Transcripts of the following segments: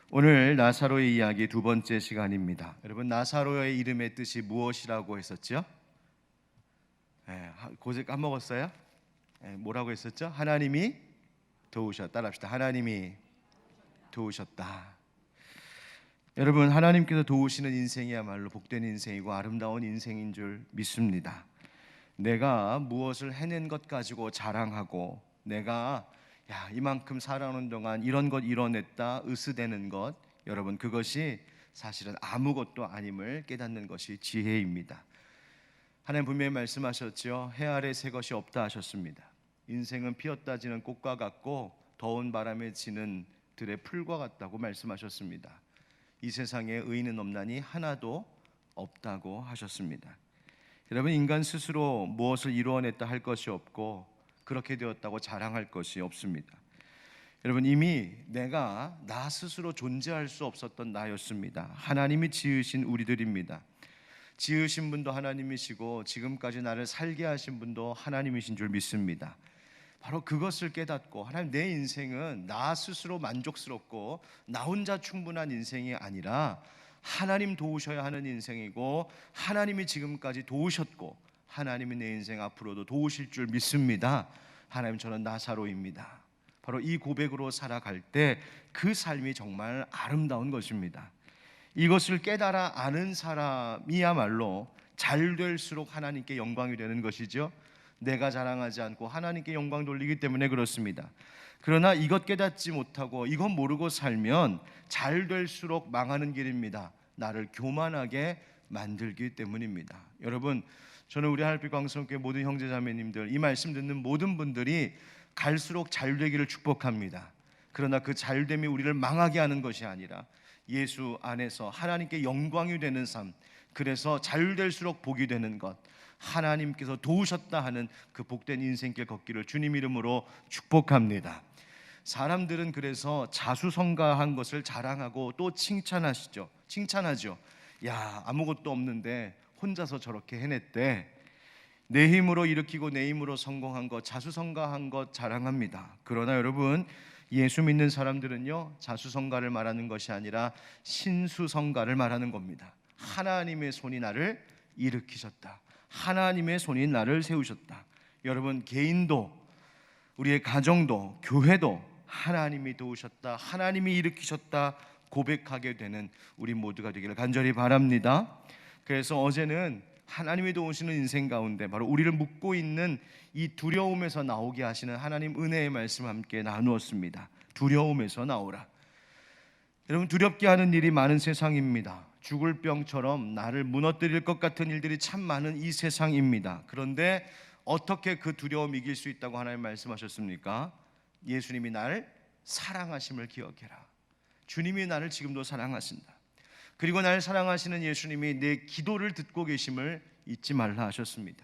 오늘 나사로의 이야기 두 번째 시간입니다. 여러분, 나사로의 이름의 뜻이 무엇이라고 했었죠? 고제 까먹었어요? 뭐라고 했었죠? 하나님이 도우셨다. 따라합시다. 하나님이 도우셨다. 여러분, 하나님께서 도우시는 인생이야말로 복된 인생이고 아름다운 인생인 줄 믿습니다. 내가 무엇을 해낸 것 가지고 자랑하고, 내가 이만큼 살아오는 동안 이런 것 이뤄냈다 으스대는 것, 여러분, 그것이 사실은 아무것도 아님을 깨닫는 것이 지혜입니다. 하나님 분명히 말씀하셨죠. 해 아래 새 것이 없다 하셨습니다. 인생은 피었다 지는 꽃과 같고 더운 바람에 지는 들의 풀과 같다고 말씀하셨습니다. 이 세상에 의인은 없나니 하나도 없다고 하셨습니다. 여러분, 인간 스스로 무엇을 이루어냈다 할 것이 없고 그렇게 되었다고 자랑할 것이 없습니다. 여러분, 이미 내가 나 스스로 존재할 수 없었던 나였습니다. 하나님이 지으신 우리들입니다. 지으신 분도 하나님이시고 지금까지 나를 살게 하신 분도 하나님이신 줄 믿습니다. 바로 그것을 깨닫고, 하나님, 내 인생은 나 스스로 만족스럽고 나 혼자 충분한 인생이 아니라 하나님 도우셔야 하는 인생이고, 하나님이 지금까지 도우셨고 하나님이 내 인생 앞으로도 도우실 줄 믿습니다. 하나님, 저는 나사로입니다. 바로 이 고백으로 살아갈 때 그 삶이 정말 아름다운 것입니다. 이것을 깨달아 아는 사람이야말로 잘 될수록 하나님께 영광이 되는 것이죠. 내가 자랑하지 않고 하나님께 영광 돌리기 때문에 그렇습니다. 그러나 이것 깨닫지 못하고 이것 모르고 살면 잘 될수록 망하는 길입니다. 나를 교만하게 만들기 때문입니다. 여러분, 저는 우리 하늘빛 광성교회 모든 형제자매님들, 이 말씀 듣는 모든 분들이 갈수록 잘 되기를 축복합니다. 그러나 그 잘됨이 우리를 망하게 하는 것이 아니라 예수 안에서 하나님께 영광이 되는 삶, 그래서 잘 될수록 복이 되는 것, 하나님께서 도우셨다 하는 그 복된 인생길 걷기를 주님 이름으로 축복합니다. 사람들은 그래서 자수성가한 것을 자랑하고 또 칭찬하죠. 아무것도 없는데 혼자서 저렇게 해냈대. 내 힘으로 일으키고 내 힘으로 성공한 것, 자수성가한 것 자랑합니다. 그러나 여러분, 예수 믿는 사람들은요, 자수성가를 말하는 것이 아니라 신수성가를 말하는 겁니다. 하나님의 손이 나를 일으키셨다. 하나님의 손이 나를 세우셨다. 여러분, 개인도, 우리의 가정도, 교회도 하나님이 도우셨다, 하나님이 일으키셨다 고백하게 되는 우리 모두가 되기를 간절히 바랍니다. 그래서 어제는 하나님이 도우시는 인생 가운데 바로 우리를 묶고 있는 이 두려움에서 나오게 하시는 하나님 은혜의 말씀 함께 나누었습니다. 두려움에서 나오라. 여러분, 두렵게 하는 일이 많은 세상입니다. 죽을 병처럼 나를 무너뜨릴 것 같은 일들이 참 많은 이 세상입니다. 그런데 어떻게 그 두려움 이길 수 있다고 하나님 말씀하셨습니까? 예수님이 나를 사랑하심을 기억해라. 주님이 나를 지금도 사랑하신다. 그리고 나를 사랑하시는 예수님이 내 기도를 듣고 계심을 잊지 말라 하셨습니다.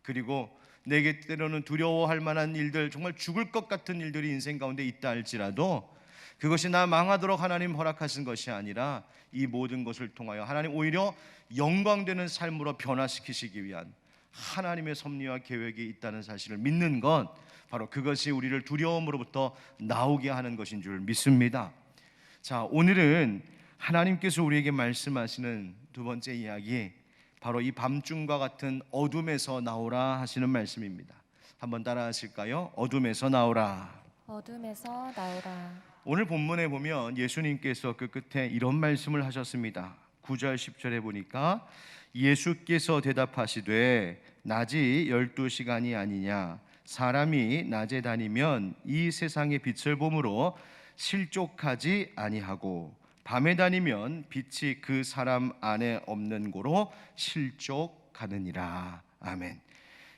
그리고 내게 때로는 두려워할 만한 일들, 정말 죽을 것 같은 일들이 인생 가운데 있다 할지라도 그것이 나 망하도록 하나님 허락하신 것이 아니라 이 모든 것을 통하여 하나님 오히려 영광되는 삶으로 변화시키시기 위한 하나님의 섭리와 계획이 있다는 사실을 믿는 것, 바로 그것이 우리를 두려움으로부터 나오게 하는 것인 줄 믿습니다. 자, 오늘은 하나님께서 우리에게 말씀하시는 두 번째 이야기, 바로 이 밤중과 같은 어둠에서 나오라 하시는 말씀입니다. 한번 따라 하실까요? 어둠에서 나오라. 어둠에서 나오라. 오늘 본문에 보면 예수님께서 그 끝에 이런 말씀을 하셨습니다. 9절 10절에 보니까 예수께서 대답하시되 낮이 12시간이 아니냐, 사람이 낮에 다니면 이 세상의 빛을 보므로 실족하지 아니하고 밤에 다니면 빛이 그 사람 안에 없는 고로 실족하느니라. 아멘.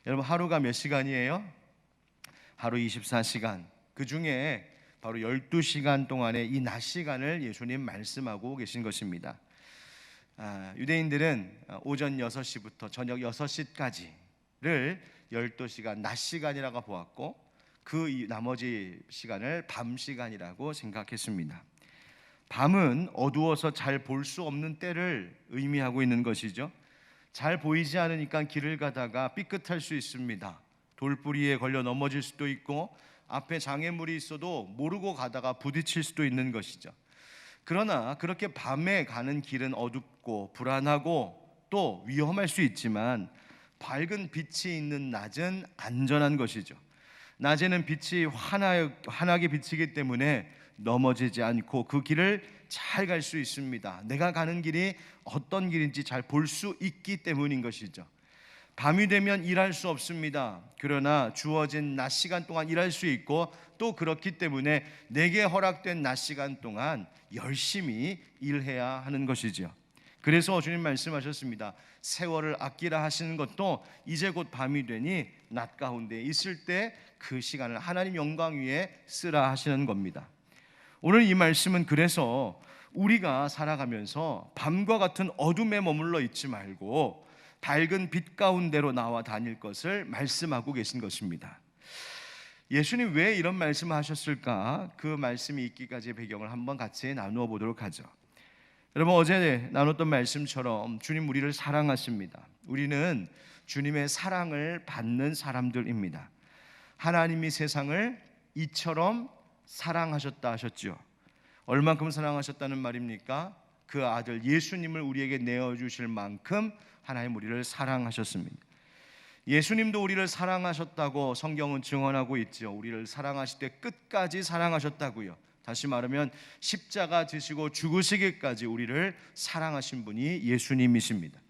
여러분, 하루가 몇 시간이에요? 하루 24시간. 그 중에 바로 12시간 동안의 이 낮 시간을 예수님 말씀하고 계신 것입니다. 유대인들은 오전 6시부터 저녁 6시까지를 12시간, 낮 시간이라고 보았고 그 나머지 시간을 밤 시간이라고 생각했습니다. 밤은 어두워서 잘 볼 수 없는 때를 의미하고 있는 것이죠. 잘 보이지 않으니까 길을 가다가 삐끗할 수 있습니다. 돌뿌리에 걸려 넘어질 수도 있고 앞에 장애물이 있어도 모르고 가다가 부딪힐 수도 있는 것이죠. 그러나 그렇게 밤에 가는 길은 어둡고 불안하고 또 위험할 수 있지만 밝은 빛이 있는 낮은 안전한 것이죠. 낮에는 빛이 환하게 비치기 때문에 넘어지지 않고 그 길을 잘 갈 수 있습니다. 내가 가는 길이 어떤 길인지 잘 볼 수 있기 때문인 것이죠. 밤이 되면 일할 수 없습니다. 그러나 주어진 낮 시간 동안 일할 수 있고 또 그렇기 때문에 내게 허락된 낮 시간 동안 열심히 일해야 하는 것이죠. 그래서 주님 말씀하셨습니다. 세월을 아끼라 하시는 것도 이제 곧 밤이 되니 낮 가운데 있을 때 그 시간을 하나님 영광 위에 쓰라 하시는 겁니다. 오늘 이 말씀은 그래서 우리가 살아가면서 밤과 같은 어둠에 머물러 있지 말고 밝은 빛 가운데로 나와 다닐 것을 말씀하고 계신 것입니다. 예수님 왜 이런 말씀을 하셨을까? 그 말씀이 있기까지의 배경을 한번 같이 나누어 보도록 하죠. 여러분, 어제 나눴던 말씀처럼 주님 우리를 사랑하십니다. 우리는 주님의 사랑을 받는 사람들입니다. 하나님이 세상을 이처럼 사랑하셨다 하셨죠. 얼만큼 사랑하셨다는 말입니까? 그 아들 예수님을 우리에게 내어주실 만큼 하나님 우리를 사랑하셨습니다. 예수님도 우리를 사랑하셨다고 성경은 증언하고 있죠. 우리를 사랑하실 때 끝까지 사랑하셨다고요. 다시 말하면 십자가 지시고 죽으시기까지 우리를 사랑하신 분이 예수님이십니다.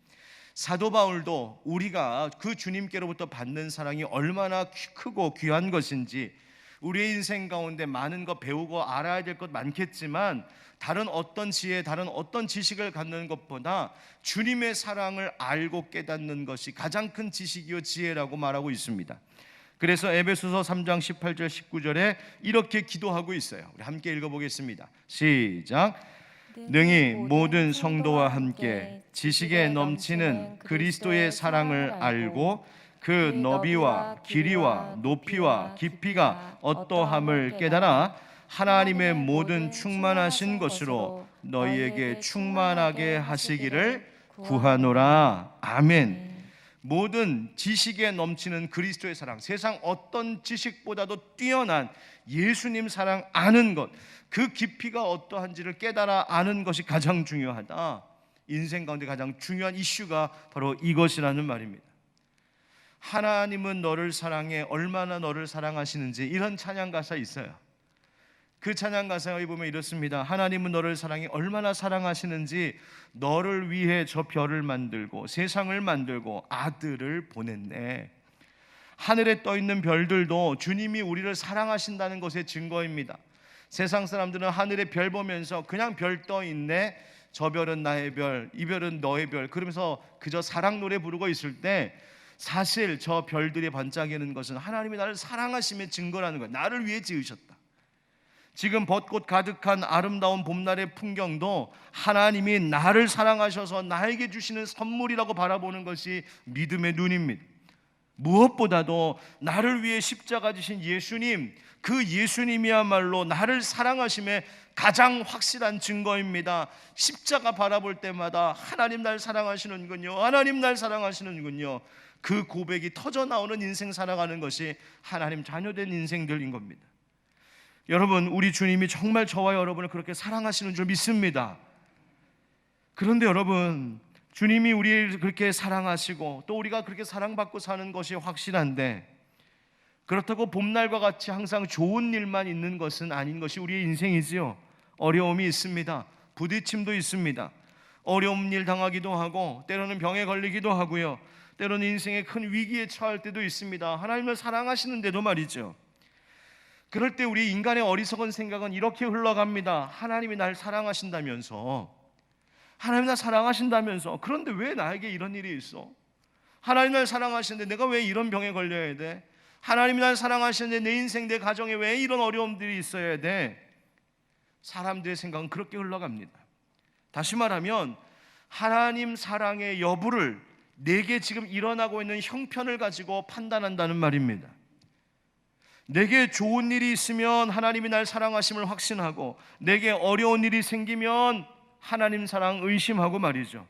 사도 바울도 우리가 그 주님께로부터 받는 사랑이 얼마나 크고 귀한 것인지, 우리의 인생 가운데 많은 것 배우고 알아야 될 것 많겠지만 다른 어떤 지혜, 다른 어떤 지식을 갖는 것보다 주님의 사랑을 알고 깨닫는 것이 가장 큰 지식이요 지혜라고 말하고 있습니다. 그래서 에베소서 3장 18절 19절에 이렇게 기도하고 있어요. 우리 함께 읽어보겠습니다. 시작. 능히 모든 성도와 함께 지식에 넘치는 그리스도의 사랑을 알고 그 너비와 길이와 높이와 깊이가 어떠함을 깨달아 하나님의 모든 충만하신 것으로 너희에게 충만하게 하시기를 구하노라. 아멘. 모든 지식에 넘치는 그리스도의 사랑, 세상 어떤 지식보다도 뛰어난 예수님 사랑 아는 것, 그 깊이가 어떠한지를 깨달아 아는 것이 가장 중요하다. 인생 가운데 가장 중요한 이슈가 바로 이것이라는 말입니다. 하나님은 너를 사랑해, 얼마나 너를 사랑하시는지, 이런 찬양 가사 있어요. 그 찬양 가사에 보면 이렇습니다. 하나님은 너를 사랑해 얼마나 사랑하시는지 너를 위해 저 별을 만들고 세상을 만들고 아들을 보냈네. 하늘에 떠 있는 별들도 주님이 우리를 사랑하신다는 것의 증거입니다. 세상 사람들은 하늘에 별 보면서 그냥 별 떠 있네, 저 별은 나의 별, 이 별은 너의 별, 그러면서 그저 사랑 노래 부르고 있을 때 사실 저 별들이 반짝이는 것은 하나님이 나를 사랑하심의 증거라는 거예요. 나를 위해 지으셨다. 지금 벚꽃 가득한 아름다운 봄날의 풍경도 하나님이 나를 사랑하셔서 나에게 주시는 선물이라고 바라보는 것이 믿음의 눈입니다. 무엇보다도 나를 위해 십자가 지신 예수님, 그 예수님이야말로 나를 사랑하심의 가장 확실한 증거입니다. 십자가 바라볼 때마다 하나님 날 사랑하시는군요, 하나님 날 사랑하시는군요, 그 고백이 터져 나오는 인생 살아가는 것이 하나님 자녀된 인생들인 겁니다. 여러분, 우리 주님이 정말 저와 여러분을 그렇게 사랑하시는 줄 믿습니다. 그런데 여러분, 주님이 우리를 그렇게 사랑하시고 또 우리가 그렇게 사랑받고 사는 것이 확실한데, 그렇다고 봄날과 같이 항상 좋은 일만 있는 것은 아닌 것이 우리의 인생이지요. 어려움이 있습니다. 부딪힘도 있습니다. 어려운 일 당하기도 하고 때로는 병에 걸리기도 하고요, 때로는 인생의 큰 위기에 처할 때도 있습니다. 하나님을 사랑하시는데도 말이죠. 그럴 때 우리 인간의 어리석은 생각은 이렇게 흘러갑니다. 하나님이 날 사랑하신다면서, 하나님이 날 사랑하신다면서, 그런데 왜 나에게 이런 일이 있어? 하나님 날 사랑하시는데 내가 왜 이런 병에 걸려야 돼? 하나님이 날 사랑하시는데 내 인생, 내 가정에 왜 이런 어려움들이 있어야 돼? 사람들의 생각은 그렇게 흘러갑니다. 다시 말하면 하나님 사랑의 여부를 내게 지금 일어나고 있는 형편을 가지고 판단한다는 말입니다. 내게 좋은 일이 있으면 하나님이 날 사랑하심을 확신하고, 내게 어려운 일이 생기면 하나님 사랑 의심하고 말이죠.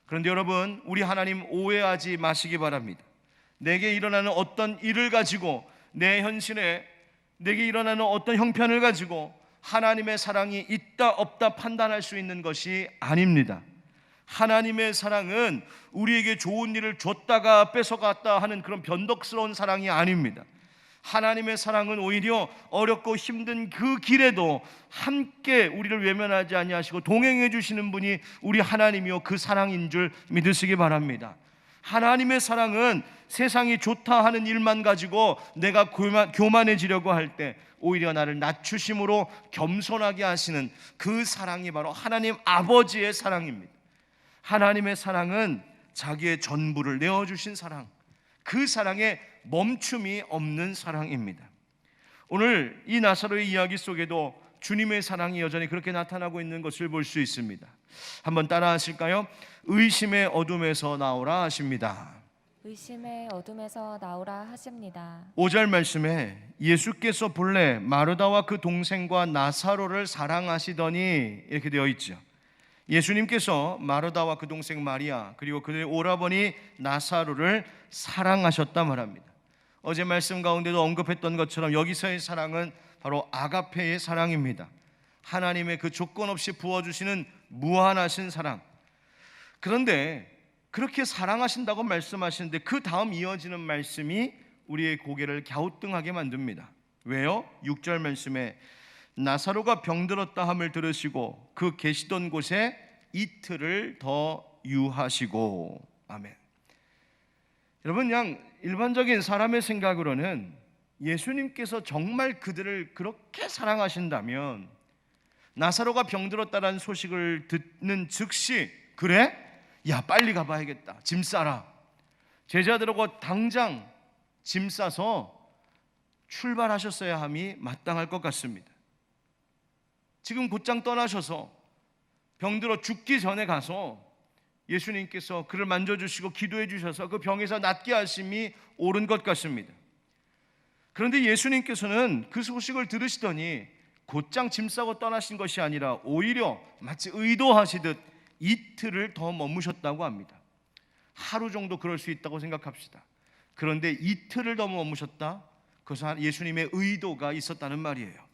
그런데 여러분, 우리 하나님 오해하지 마시기 바랍니다. 내게 일어나는 어떤 일을 가지고, 내 현실에 내게 일어나는 어떤 형편을 가지고 하나님의 사랑이 있다 없다 판단할 수 있는 것이 아닙니다. 하나님의 사랑은 우리에게 좋은 일을 줬다가 뺏어갔다 하는 그런 변덕스러운 사랑이 아닙니다. 하나님의 사랑은 오히려 어렵고 힘든 그 길에도 함께 우리를 외면하지 아니하시고 동행해 주시는 분이 우리 하나님이요 그 사랑인 줄 믿으시기 바랍니다. 하나님의 사랑은 세상이 좋다 하는 일만 가지고 내가 교만해지려고 할 때 오히려 나를 낮추심으로 겸손하게 하시는 그 사랑이 바로 하나님 아버지의 사랑입니다. 하나님의 사랑은 자기의 전부를 내어주신 사랑, 그 사랑에 멈춤이 없는 사랑입니다. 오늘 이 나사로의 이야기 속에도 주님의 사랑이 여전히 그렇게 나타나고 있는 것을 볼 수 있습니다. 한번 따라 하실까요? 의심의 어둠에서 나오라 하십니다. 의심의 어둠에서 나오라 하십니다. 5절 말씀에 예수께서 본래 마르다와 그 동생과 나사로를 사랑하시더니 이렇게 되어 있죠. 예수님께서 마르다와 그 동생 마리아 그리고 그들의 오라버니 나사로를 사랑하셨다 말합니다. 어제 말씀 가운데도 언급했던 것처럼 여기서의 사랑은 바로 아가페의 사랑입니다. 하나님의 그 조건 없이 부어주시는 무한하신 사랑. 그런데 그렇게 사랑하신다고 말씀하시는데 그 다음 이어지는 말씀이 우리의 고개를 갸우뚱하게 만듭니다. 왜요? 6절 말씀에 나사로가 병들었다 함을 들으시고 그 계시던 곳에 이틀을 더 유하시고. 아멘. 여러분, 그냥 일반적인 사람의 생각으로는 예수님께서 정말 그들을 그렇게 사랑하신다면 나사로가 병들었다는 소식을 듣는 즉시 그래? 야, 빨리 가봐야겠다. 짐 싸라. 제자들하고 당장 짐 싸서 출발하셨어야 함이 마땅할 것 같습니다. 지금 곧장 떠나셔서 병들어 죽기 전에 가서 예수님께서 그를 만져주시고 기도해 주셔서 그 병에서 낫게 하심이 옳은 것 같습니다. 그런데 예수님께서는 그 소식을 들으시더니 곧장 짐 싸고 떠나신 것이 아니라 오히려 마치 의도하시듯 이틀을 더 머무셨다고 합니다. 하루 정도 그럴 수 있다고 생각합시다. 그런데 이틀을 더 머무셨다? 그것은 예수님의 의도가 있었다는 말이에요.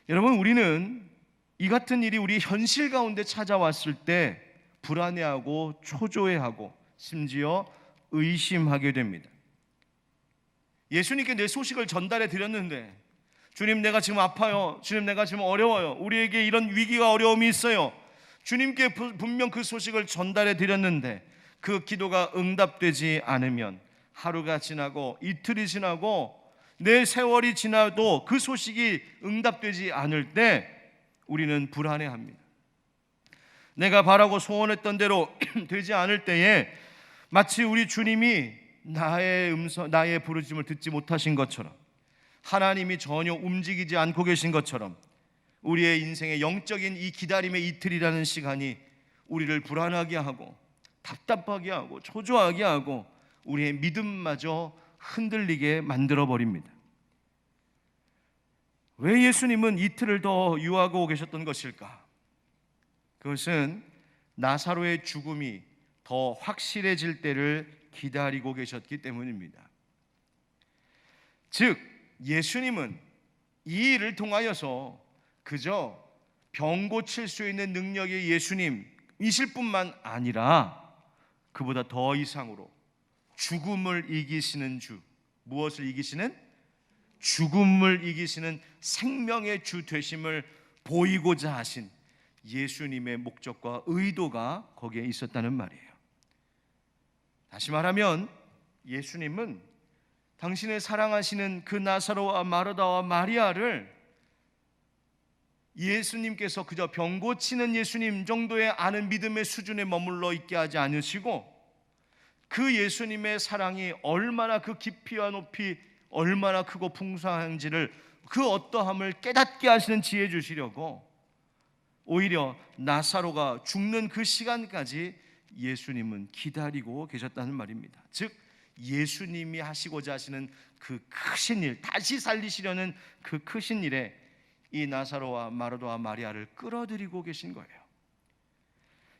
여러분, 우리는 이 같은 일이 우리 현실 가운데 찾아왔을 때 불안해하고 초조해하고 심지어 의심하게 됩니다. 예수님께 내 소식을 전달해 드렸는데 주님, 내가 지금 아파요. 주님, 내가 지금 어려워요. 우리에게 이런 위기가 어려움이 있어요. 주님께 분명 그 소식을 전달해 드렸는데 그 기도가 응답되지 않으면 하루가 지나고 이틀이 지나고 내 세월이 지나도 그 소식이 응답되지 않을 때 우리는 불안해합니다. 내가 바라고 소원했던 대로 되지 않을 때에 마치 우리 주님이 나의 부르심을 듣지 못하신 것처럼, 하나님이 전혀 움직이지 않고 계신 것처럼 우리의 인생의 영적인 이 기다림의 이틀이라는 시간이 우리를 불안하게 하고 답답하게 하고 초조하게 하고 우리의 믿음마저 흔들리게 만들어버립니다. 왜 예수님은 이틀을 더 유하고 계셨던 것일까? 그것은 나사로의 죽음이 더 확실해질 때를 기다리고 계셨기 때문입니다. 즉, 예수님은 이 일을 통하여서 그저 병 고칠 수 있는 능력의 예수님이실 뿐만 아니라 그보다 더 이상으로 죽음을 이기시는 주, 무엇을 이기시는? 죽음을 이기시는 생명의 주 되심을 보이고자 하신 예수님의 목적과 의도가 거기에 있었다는 말이에요. 다시 말하면 예수님은 당신의 사랑하시는 그 나사로와 마르다와 마리아를 예수님께서 그저 병 고치는 예수님 정도의 아는 믿음의 수준에 머물러 있게 하지 않으시고 그 예수님의 사랑이 얼마나 그 깊이와 높이 얼마나 크고 풍성한지를 그 어떠함을 깨닫게 하시는 지혜 주시려고 오히려 나사로가 죽는 그 시간까지 예수님은 기다리고 계셨다는 말입니다. 즉, 예수님이 하시고자 하시는 그 크신 일, 다시 살리시려는 그 크신 일에 이 나사로와 마르다와 마리아를 끌어들이고 계신 거예요.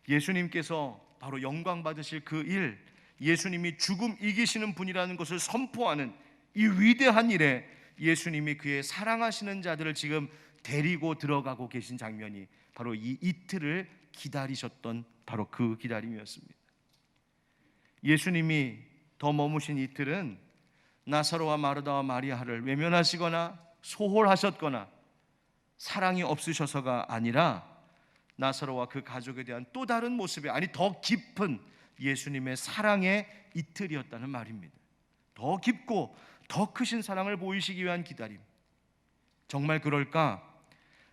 예수님께서 바로 영광 받으실 그 일, 예수님이 죽음 이기시는 분이라는 것을 선포하는 이 위대한 일에 예수님이 그의 사랑하시는 자들을 지금 데리고 들어가고 계신 장면이 바로 이 이틀을 기다리셨던 바로 그 기다림이었습니다. 예수님이 더 머무신 이틀은 나사로와 마르다와 마리아를 외면하시거나 소홀하셨거나 사랑이 없으셔서가 아니라 나사로와 그 가족에 대한 또 다른 모습의, 아니 더 깊은 예수님의 사랑의 이틀이었다는 말입니다. 더 깊고 더 크신 사랑을 보이시기 위한 기다림. 정말 그럴까?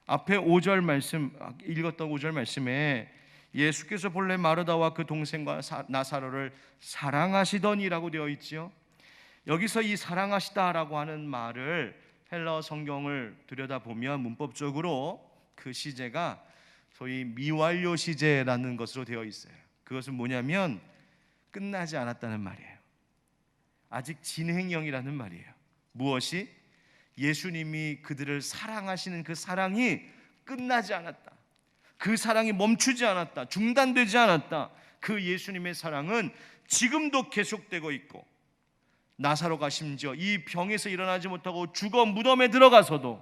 앞에 5절 말씀, 읽었던 5절 말씀에 예수께서 본래 마르다와 그 동생과 나사로를 사랑하시더니라고 되어 있지요. 여기서 이 사랑하시다라고 하는 말을 헬라어 성경을 들여다보면 문법적으로 그 시제가 소위 미완료 시제라는 것으로 되어 있어요. 그것은 뭐냐면 끝나지 않았다는 말이에요. 아직 진행형이라는 말이에요. 무엇이? 예수님이 그들을 사랑하시는 그 사랑이 끝나지 않았다. 그 사랑이 멈추지 않았다. 중단되지 않았다. 그 예수님의 사랑은 지금도 계속되고 있고, 나사로가 심지어 이 병에서 일어나지 못하고 죽어 무덤에 들어가서도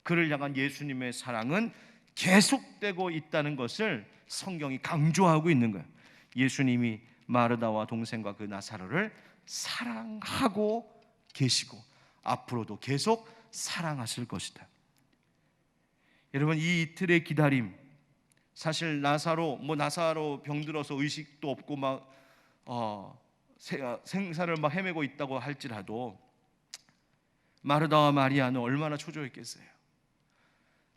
그를 향한 예수님의 사랑은 계속되고 있다는 것을 성경이 강조하고 있는 거예요. 예수님이 마르다와 동생과 그 나사로를 사랑하고 계시고 앞으로도 계속 사랑하실 것이다. 여러분, 이 이틀의 기다림, 사실 나사로 병들어서 의식도 없고 막 생사를 막 헤매고 있다고 할지라도 마르다와 마리아는 얼마나 초조했겠어요.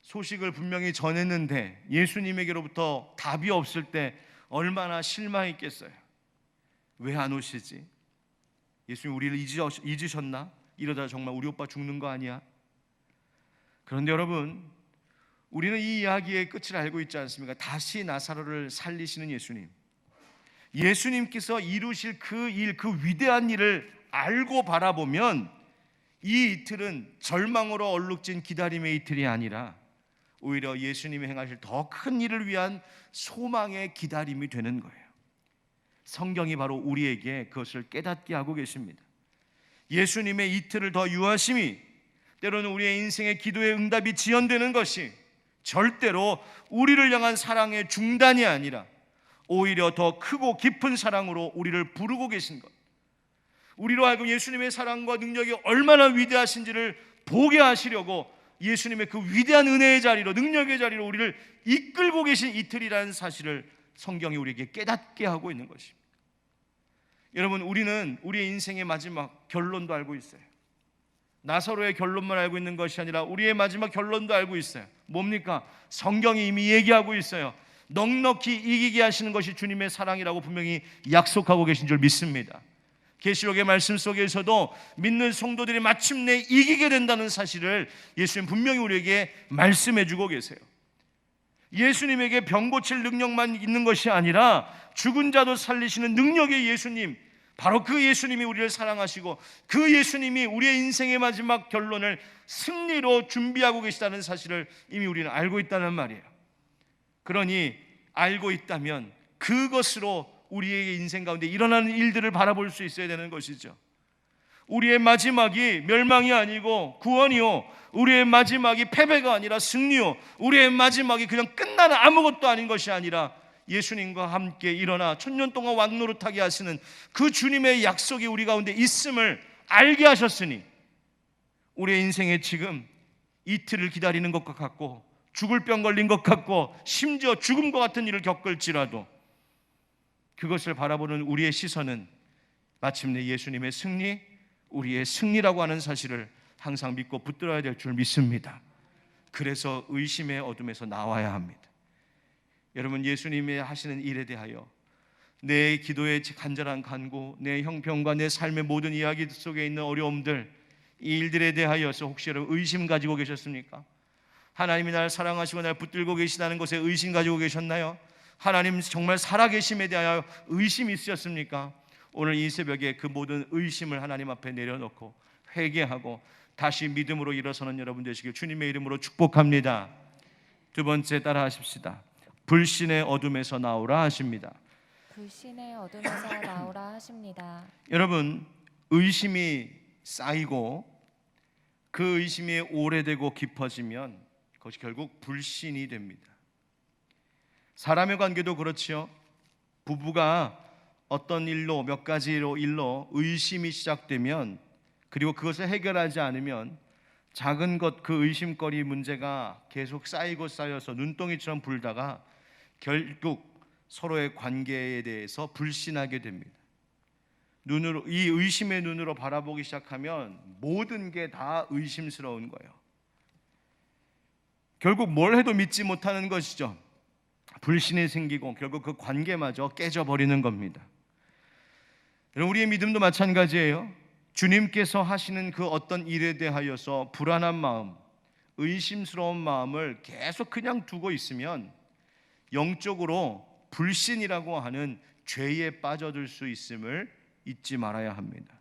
소식을 분명히 전했는데 예수님에게로부터 답이 없을 때 얼마나 실망했겠어요. 왜 안 오시지? 예수님 우리를 잊으셨나? 이러다 정말 우리 오빠 죽는 거 아니야? 그런데 여러분, 우리는 이 이야기의 끝을 알고 있지 않습니까? 다시 나사로를 살리시는 예수님, 예수님께서 이루실 그 일, 그 위대한 일을 알고 바라보면 이 이틀은 절망으로 얼룩진 기다림의 이틀이 아니라 오히려 예수님이 행하실 더 큰 일을 위한 소망의 기다림이 되는 거예요. 성경이 바로 우리에게 그것을 깨닫게 하고 계십니다. 예수님의 이틀을 더 유하심이 때로는 우리의 인생의 기도의 응답이 지연되는 것이 절대로 우리를 향한 사랑의 중단이 아니라 오히려 더 크고 깊은 사랑으로 우리를 부르고 계신 것, 우리로 하여금 예수님의 사랑과 능력이 얼마나 위대하신지를 보게 하시려고 예수님의 그 위대한 은혜의 자리로, 능력의 자리로 우리를 이끌고 계신 이틀이라는 사실을 성경이 우리에게 깨닫게 하고 있는 것입니다. 여러분, 우리는 우리의 인생의 마지막 결론도 알고 있어요. 나사로의 결론만 알고 있는 것이 아니라 우리의 마지막 결론도 알고 있어요. 뭡니까? 성경이 이미 얘기하고 있어요. 넉넉히 이기게 하시는 것이 주님의 사랑이라고 분명히 약속하고 계신 줄 믿습니다. 계시록의 말씀 속에서도 믿는 성도들이 마침내 이기게 된다는 사실을 예수님 분명히 우리에게 말씀해 주고 계세요. 예수님에게 병 고칠 능력만 있는 것이 아니라 죽은 자도 살리시는 능력의 예수님, 바로 그 예수님이 우리를 사랑하시고 그 예수님이 우리의 인생의 마지막 결론을 승리로 준비하고 계시다는 사실을 이미 우리는 알고 있다는 말이에요. 그러니 알고 있다면 그것으로 우리의 인생 가운데 일어나는 일들을 바라볼 수 있어야 되는 것이죠. 우리의 마지막이 멸망이 아니고 구원이요, 우리의 마지막이 패배가 아니라 승리요, 우리의 마지막이 그냥 끝나는 아무것도 아닌 것이 아니라 예수님과 함께 일어나 천년 동안 왕노릇하게 하시는 그 주님의 약속이 우리 가운데 있음을 알게 하셨으니 우리의 인생에 지금 이틀을 기다리는 것과 같고 죽을 병 걸린 것 같고 심지어 죽음과 같은 일을 겪을지라도 그것을 바라보는 우리의 시선은 마침내 예수님의 승리, 우리의 승리라고 하는 사실을 항상 믿고 붙들어야 될 줄 믿습니다. 그래서 의심의 어둠에서 나와야 합니다. 여러분, 예수님이 하시는 일에 대하여 내 기도의 간절한 간구, 내 형편과 내 삶의 모든 이야기 속에 있는 어려움들, 이 일들에 대하여서 혹시 여러분 의심 가지고 계셨습니까? 하나님이 날 사랑하시고 날 붙들고 계시다는 것에 의심 가지고 계셨나요? 하나님 정말 살아계심에 대하여 의심이 있으셨습니까? 오늘 이 새벽에 그 모든 의심을 하나님 앞에 내려놓고 회개하고 다시 믿음으로 일어서는 여러분 되시길 주님의 이름으로 축복합니다. 두 번째, 따라 하십시다. 불신의 어둠에서 나오라 하십니다. 불신의 어둠에서 나오라 하십니다. 여러분, 의심이 쌓이고 그 의심이 오래되고 깊어지면 그것이 결국 불신이 됩니다. 사람의 관계도 그렇지요. 부부가 어떤 일로 몇 가지로 일로 의심이 시작되면, 그리고 그것을 해결하지 않으면 작은 것, 그 의심거리 문제가 계속 쌓이고 쌓여서 눈덩이처럼 불다가 결국 서로의 관계에 대해서 불신하게 됩니다. 이 의심의 눈으로 바라보기 시작하면 모든 게 다 의심스러운 거예요. 결국 뭘 해도 믿지 못하는 것이죠. 불신이 생기고 결국 그 관계마저 깨져버리는 겁니다. 우리의 믿음도 마찬가지예요. 주님께서 하시는 그 어떤 일에 대하여서 불안한 마음, 의심스러운 마음을 계속 그냥 두고 있으면 영적으로 불신이라고 하는 죄에 빠져들 수 있음을 잊지 말아야 합니다.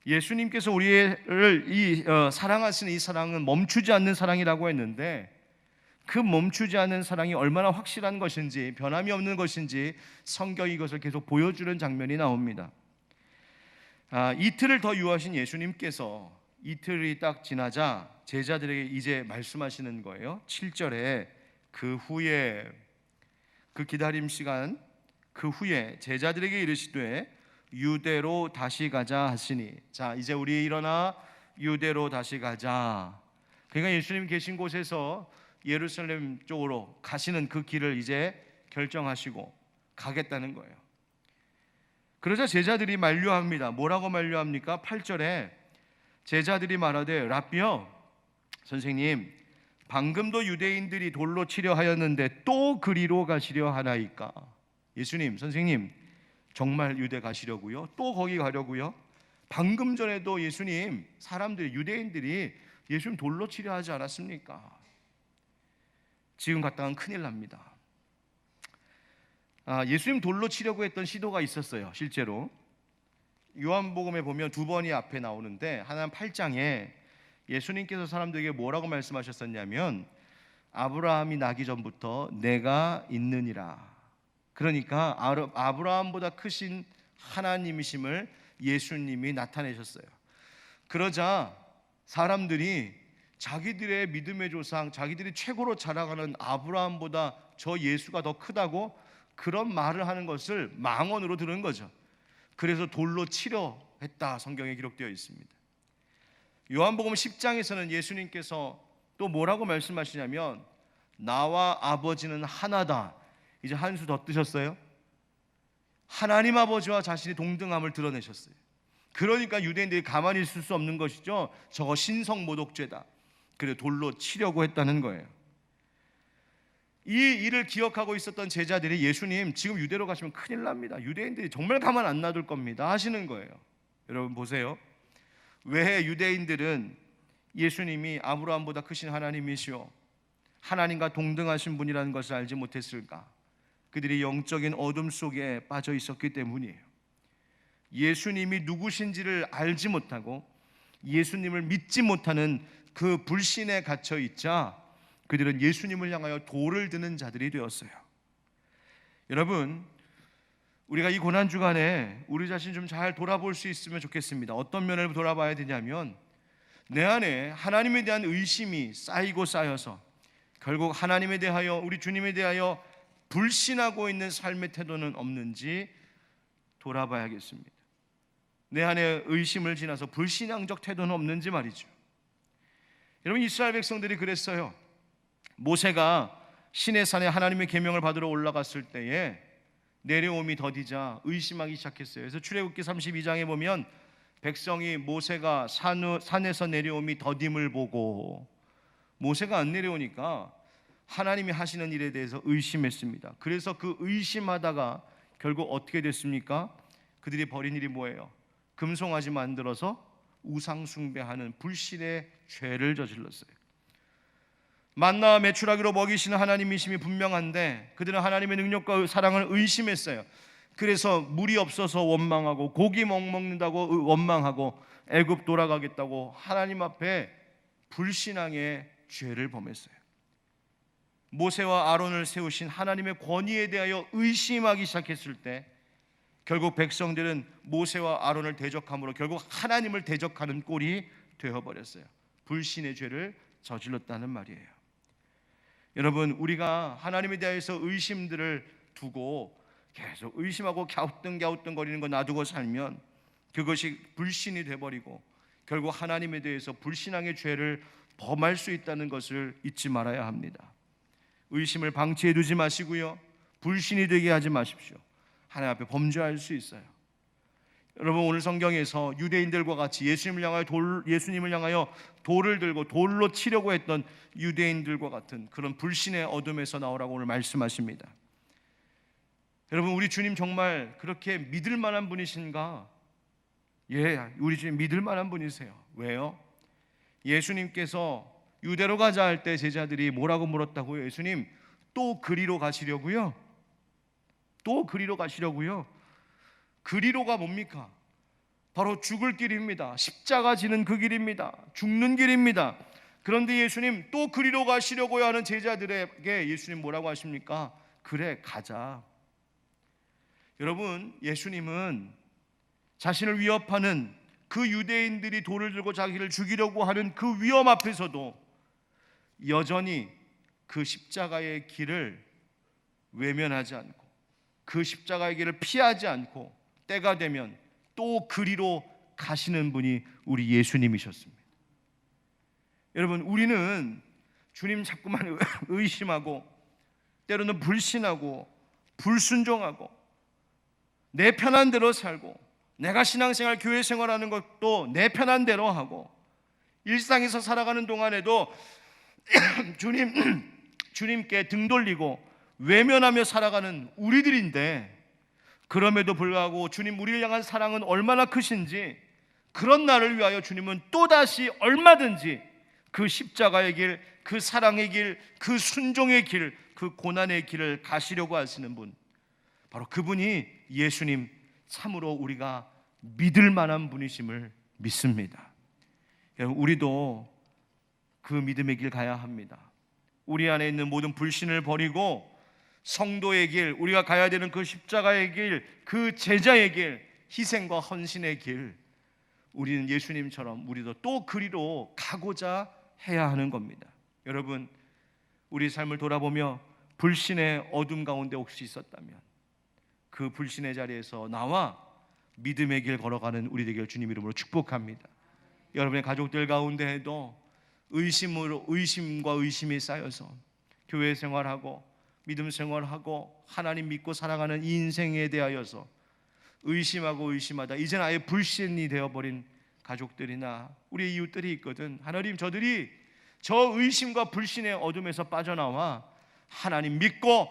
예수님께서 우리를 사랑하시는 이 사랑은 멈추지 않는 사랑이라고 했는데, 그 멈추지 않는 사랑이 얼마나 확실한 것인지, 변함이 없는 것인지 성경이 이것을 계속 보여주는 장면이 나옵니다. 이틀을 더 유하신 예수님께서 이틀이 딱 지나자 제자들에게 이제 말씀하시는 거예요. 7절에 그 후에, 그 기다림 시간 그 후에 제자들에게 이르시되 유대로 다시 가자 하시니. 자, 이제 우리 일어나 유대로 다시 가자. 그러니까 예수님 계신 곳에서 예루살렘 쪽으로 가시는 그 길을 이제 결정하시고 가겠다는 거예요. 그러자 제자들이 만류합니다. 뭐라고 만류합니까? 8절에 제자들이 말하되 라삐여, 선생님, 방금도 유대인들이 돌로 치려 하였는데 또 그리로 가시려 하나이까? 예수님, 선생님, 정말 유대 가시려고요? 또 거기 가려고요? 방금 전에도 예수님, 사람들이, 유대인들이 예수님 돌로 치려 하지 않았습니까? 지금 갔다간 큰일 납니다. 예수님 돌로 치려고 했던 시도가 있었어요. 실제로 요한복음에 보면 두 번이 앞에 나오는데, 하나는 8장에 예수님께서 사람들에게 뭐라고 말씀하셨었냐면 아브라함이 나기 전부터 내가 있느니라. 그러니까 아브라함보다 크신 하나님이심을 예수님이 나타내셨어요. 그러자 사람들이 자기들의 믿음의 조상, 자기들이 최고로 자랑하는 아브라함보다 저 예수가 더 크다고 그런 말을 하는 것을 망언으로 들은 거죠. 그래서 돌로 치려 했다, 성경에 기록되어 있습니다. 요한복음 10장에서는 예수님께서 또 뭐라고 말씀하시냐면 나와 아버지는 하나다. 이제 한 수 더 뜨셨어요. 하나님 아버지와 자신의 동등함을 드러내셨어요. 그러니까 유대인들이 가만히 있을 수 없는 것이죠. 저거 신성모독죄다. 그래 돌로 치려고 했다는 거예요. 이 일을 기억하고 있었던 제자들이 예수님 지금 유대로 가시면 큰일 납니다. 유대인들이 정말 가만 안 놔둘 겁니다 하시는 거예요. 여러분 보세요. 왜 유대인들은 예수님이 아브라함보다 크신 하나님이시오, 하나님과 동등하신 분이라는 것을 알지 못했을까? 그들이 영적인 어둠 속에 빠져 있었기 때문이에요. 예수님이 누구신지를 알지 못하고 예수님을 믿지 못하는 그 불신에 갇혀 있자 그들은 예수님을 향하여 돌을 드는 자들이 되었어요. 여러분, 우리가 이 고난 주간에 우리 자신 좀 잘 돌아볼 수 있으면 좋겠습니다. 어떤 면을 돌아봐야 되냐면 내 안에 하나님에 대한 의심이 쌓이고 쌓여서 결국 하나님에 대하여, 우리 주님에 대하여 불신하고 있는 삶의 태도는 없는지 돌아봐야겠습니다. 내 안에 의심을 지나서 불신앙적 태도는 없는지 말이죠. 여러분, 이스라엘 백성들이 그랬어요. 모세가 시내산에 하나님의 계명을 받으러 올라갔을 때에 내려옴이 더디자 의심하기 시작했어요. 그래서 출애굽기 32장에 보면 백성이 모세가 산에서 내려옴이 더딤을 보고 모세가 안 내려오니까 하나님이 하시는 일에 대해서 의심했습니다. 그래서 그 의심하다가 결국 어떻게 됐습니까? 그들이 벌인 일이 뭐예요? 금송아지 만들어서 우상 숭배하는 불신의 죄를 저질렀어요. 만나와 메추라기로 먹이시는 하나님이심이 분명한데 그들은 하나님의 능력과 사랑을 의심했어요. 그래서 물이 없어서 원망하고 고기 못 먹는다고 원망하고 애굽 돌아가겠다고 하나님 앞에 불신앙의 죄를 범했어요. 모세와 아론을 세우신 하나님의 권위에 대하여 의심하기 시작했을 때 결국 백성들은 모세와 아론을 대적함으로 결국 하나님을 대적하는 꼴이 되어버렸어요. 불신의 죄를 저질렀다는 말이에요. 여러분, 우리가 하나님에 대해서 의심들을 두고 계속 의심하고 갸우뚱거리는 거 놔두고 살면 그것이 불신이 돼버리고 결국 하나님에 대해서 불신앙의 죄를 범할 수 있다는 것을 잊지 말아야 합니다. 의심을 방치해 두지 마시고요, 불신이 되게 하지 마십시오. 하나님 앞에 범죄할 수 있어요. 여러분, 오늘 성경에서 유대인들과 같이 예수님을 향하여 돌을 들고 돌로 치려고 했던 유대인들과 같은 그런 불신의 어둠에서 나오라고 오늘 말씀하십니다. 여러분, 우리 주님 정말 그렇게 믿을 만한 분이신가? 예, 우리 주님 믿을 만한 분이세요. 왜요? 예수님께서 유대로 가자 할 때 제자들이 뭐라고 물었다고요? 예수님, 또 그리로 가시려고요? 또 그리로 가시려고요? 그리로가 뭡니까? 바로 죽을 길입니다. 십자가 지는 그 길입니다. 죽는 길입니다. 그런데 예수님, 또 그리로 가시려고요 하는 제자들에게 예수님 뭐라고 하십니까? 그래, 가자. 여러분, 예수님은 자신을 위협하는 그 유대인들이 돌을 들고 자기를 죽이려고 하는 그 위험 앞에서도 여전히 그 십자가의 길을 외면하지 않고 그 십자가의 길을 피하지 않고 때가 되면 또 그리로 가시는 분이 우리 예수님이셨습니다. 여러분, 우리는 주님 자꾸만 의심하고 때로는 불신하고 불순종하고 내 편한 대로 살고 내가 신앙생활, 교회 생활하는 것도 내 편한 대로 하고 일상에서 살아가는 동안에도 주님께 등 돌리고 외면하며 살아가는 우리들인데, 그럼에도 불구하고 주님 우리를 향한 사랑은 얼마나 크신지, 그런 나를 위하여 주님은 또다시 얼마든지 그 십자가의 길, 그 사랑의 길, 그 순종의 길, 그 고난의 길을 가시려고 하시는 분, 바로 그분이 예수님, 참으로 우리가 믿을 만한 분이심을 믿습니다. 여러분, 우리도 그 믿음의 길 가야 합니다. 우리 안에 있는 모든 불신을 버리고 성도의 길, 우리가 가야 되는 그 십자가의 길, 그 제자의 길, 희생과 헌신의 길, 우리는 예수님처럼 우리도 또 그리로 가고자 해야 하는 겁니다. 여러분, 우리 삶을 돌아보며 불신의 어둠 가운데 혹시 있었다면 그 불신의 자리에서 나와 믿음의 길 걸어가는 우리 되길 주님 이름으로 축복합니다. 여러분의 가족들 가운데에도 의심과 의심이 쌓여서 교회 생활하고 믿음 생활하고 하나님 믿고 살아가는 이 인생에 대하여서 의심하고 의심하다 이제는 아예 불신이 되어버린 가족들이나 우리 이웃들이 있거든. 하나님, 저들이 저 의심과 불신의 어둠에서 빠져나와 하나님 믿고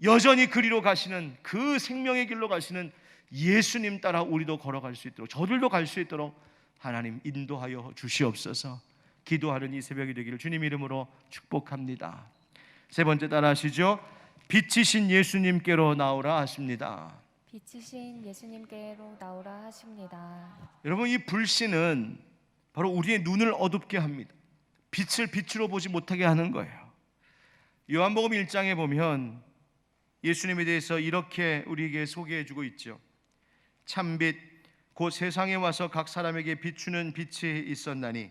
여전히 그리로 가시는 그 생명의 길로 가시는 예수님 따라 우리도 걸어갈 수 있도록, 저들도 갈 수 있도록 하나님 인도하여 주시옵소서. 기도하는 이 새벽이 되기를 주님 이름으로 축복합니다. 세 번째 따라 하시죠. 빛이신 예수님께로 나오라 하십니다. 빛이신 예수님께로 나오라 하십니다. 여러분, 이 불신은 바로 우리의 눈을 어둡게 합니다. 빛을 빛으로 보지 못하게 하는 거예요. 요한복음 1장에 보면 예수님에 대해서 이렇게 우리에게 소개해주고 있죠. 참빛 곧 세상에 와서 각 사람에게 비추는 빛이 있었나니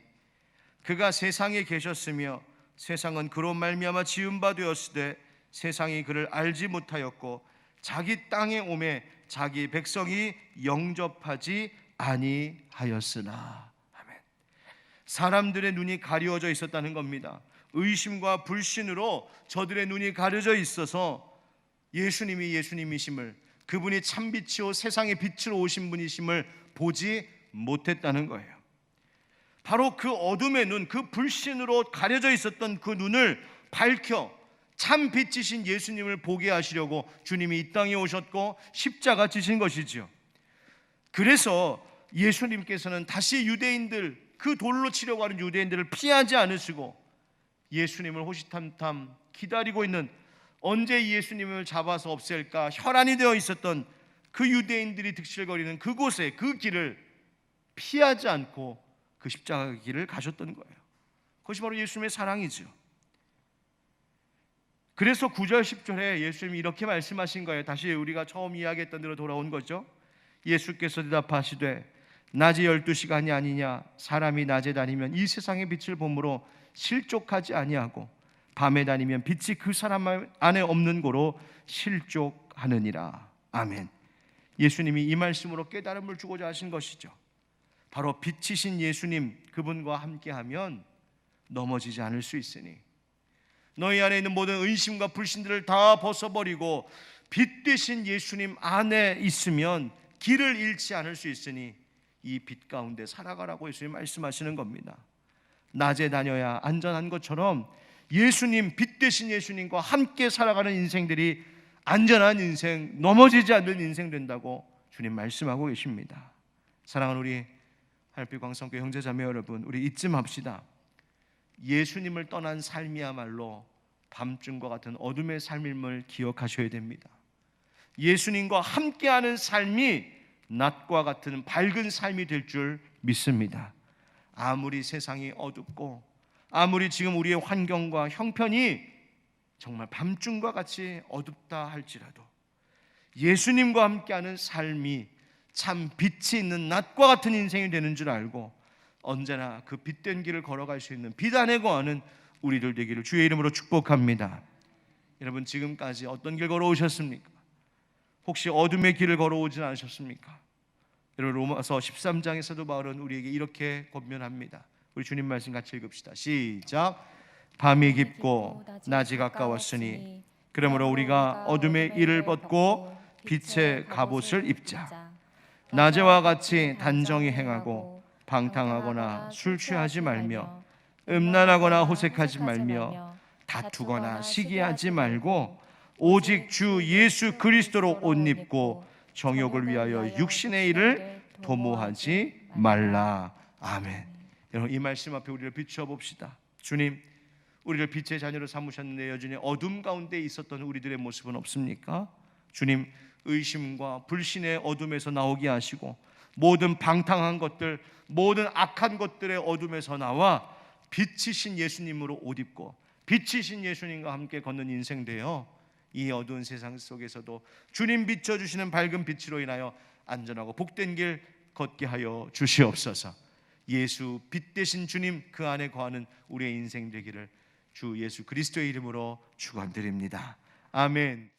그가 세상에 계셨으며 세상은 그로 말미암아 지은 바 되었으되 세상이 그를 알지 못하였고 자기 땅에 오매 자기 백성이 영접하지 아니하였으나. 아멘. 사람들의 눈이 가려져 있었다는 겁니다. 의심과 불신으로 저들의 눈이 가려져 있어서 예수님이 예수님이심을, 그분이 참빛이요 세상의 빛으로 오신 분이심을 보지 못했다는 거예요. 바로 그 어둠의 눈, 그 불신으로 가려져 있었던 그 눈을 밝혀 참 빛이신 예수님을 보게 하시려고 주님이 이 땅에 오셨고 십자가 지신 것이지요. 그래서 예수님께서는 다시 유대인들, 그 돌로 치려고 하는 유대인들을 피하지 않으시고 예수님을 호시탐탐 기다리고 있는, 언제 예수님을 잡아서 없앨까 혈안이 되어 있었던 그 유대인들이 득실거리는 그곳에, 그 길을 피하지 않고 그 십자가 길을 가셨던 거예요. 그것이 바로 예수님의 사랑이죠. 그래서 9절 10절에 예수님이 이렇게 말씀하신 거예요. 다시 우리가 처음 이야기했던 대로 돌아온 거죠. 예수께서 대답하시되 낮에 12시간이 아니냐, 사람이 낮에 다니면 이 세상의 빛을 보므로 실족하지 아니하고 밤에 다니면 빛이 그 사람 안에 없는 고로 실족하느니라. 아멘. 예수님이 이 말씀으로 깨달음을 주고자 하신 것이죠. 바로 빛이신 예수님, 그분과 함께하면 넘어지지 않을 수 있으니 너희 안에 있는 모든 의심과 불신들을 다 벗어버리고 빛 되신 예수님 안에 있으면 길을 잃지 않을 수 있으니 이 빛 가운데 살아가라고 예수님 말씀하시는 겁니다. 낮에 다녀야 안전한 것처럼 예수님, 빛 되신 예수님과 함께 살아가는 인생들이 안전한 인생, 넘어지지 않는 인생 된다고 주님 말씀하고 계십니다. 사랑하는 우리 하늘빛 광성교회 형제자매 여러분, 우리 잊지 맙시다. 예수님을 떠난 삶이야말로 밤중과 같은 어둠의 삶임을 기억하셔야 됩니다. 예수님과 함께하는 삶이 낮과 같은 밝은 삶이 될 줄 믿습니다. 아무리 세상이 어둡고 아무리 지금 우리의 환경과 형편이 정말 밤중과 같이 어둡다 할지라도 예수님과 함께하는 삶이 참 빛이 있는 낮과 같은 인생이 되는 줄 알고 언제나 그 빛된 길을 걸어갈 수 있는 빛 안에 거하는 우리들 되기를 주의 이름으로 축복합니다. 여러분, 지금까지 어떤 길 걸어오셨습니까? 혹시 어둠의 길을 걸어오진 않으셨습니까? 여러분, 로마서 13장의 사도 바울은 우리에게 이렇게 권면합니다. 우리 주님 말씀 같이 읽읍시다. 시작. 밤이 깊고 낮이 가까웠으니 그러므로 우리가 어둠의 일을 벗고 빛의 갑옷을 입자. 낮에와 같이 단정히 행하고 방탕하거나 술 취하지 말며 음란하거나 호색하지 말며 다투거나 시기하지 말고 오직 주 예수 그리스도로 옷 입고 정욕을 위하여 육신의 일을 도모하지 말라. 아멘. 여러분, 이 말씀 앞에 우리를 비추어 봅시다. 주님, 우리를 빛의 자녀로 삼으셨는데 여전히 어둠 가운데 있었던 우리들의 모습은 없습니까? 주님, 의심과 불신의 어둠에서 나오게 하시고 모든 방탕한 것들, 모든 악한 것들의 어둠에서 나와 빛이신 예수님으로 옷 입고 빛이신 예수님과 함께 걷는 인생 되어 이 어두운 세상 속에서도 주님 비춰주시는 밝은 빛으로 인하여 안전하고 복된 길 걷게 하여 주시옵소서. 예수 빛 되신 주님, 그 안에 거하는 우리의 인생 되기를 주 예수 그리스도의 이름으로 축원드립니다. 아멘.